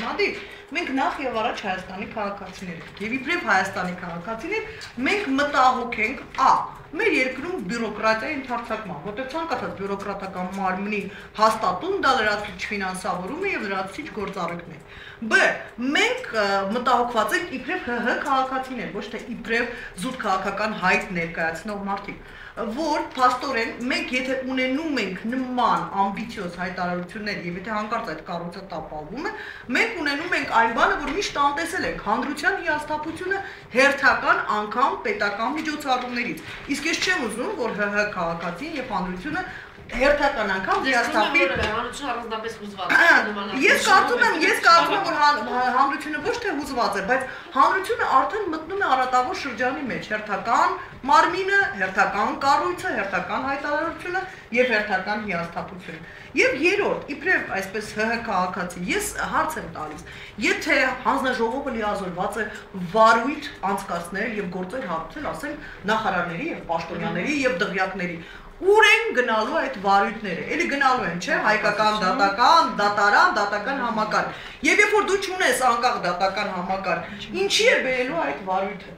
հիմնադիր, մենք նախ եւ առաջ Հայաստանի քաղաքացիներ ենք, եւ իբրև Հայաստանի քաղաքացիներ մենք մտահոգ ենք մեր երկրում բյուրոկրատիայի ընդարձակման, որտեղ ցանկացած բյուրոկրատական մարմնի հաստատում դա լրացուցիչ ֆինանսավորում է եւ լրացուցիչ գործառույթներ։ B. Մենք մտահոգված ենք իբրև ՀՀ քաղաքացիներ, ոչ թե իբրև զուտ քաղաքական հայտ ներկայացնող մարդիկ, որ փաստորեն մենք եթե ունենում ենք նման ամբիցիոզ հայտարարություններ եւ եթե հանկարծ այդ կառույցը տապալվում է, մենք ունենում ենք այն բանը, որ միշտ անտեսել ենք հանրության հիասթափությունը հերթական անգամ պետական միջոցառումներից։ Իսկ ես չեմ ուզում, որ ՀՀ քաղաքացին եւ հանրությունը հերթական անգամ հիասթափի հանրությունը առանձնապես հուզված է։ Ես կարծում եմ, որ հանրությունը ոչ թե հուզված է, բայց հանրությունը արդեն մտնում է արատավոր շրջանի մեջ, հերթական մարմինը, հերթական կառույցը, հերթական հայտարարությունը եւ հերթական հիասթափությունը։ Եվ երրորդ, իբրև այսպես ՀՀ քաղաքացի, ես հարց եմ տալիս, եթե հանձնաժողովը լիազորված է վարույթ անցկացնել եւ գործեր հարուցել, ասենք նախարարների եւ պաշտոնյաների եւ դղյակների, ուր են գնալու այդ վարույթները, էլի գնալու են, չէ, հայկական դատական, դատարան, դատական համակարգ։ Եվ երբ որ դու չունես անկախ դատական համակարգ, ինչի է բերելու այդ վարույթը։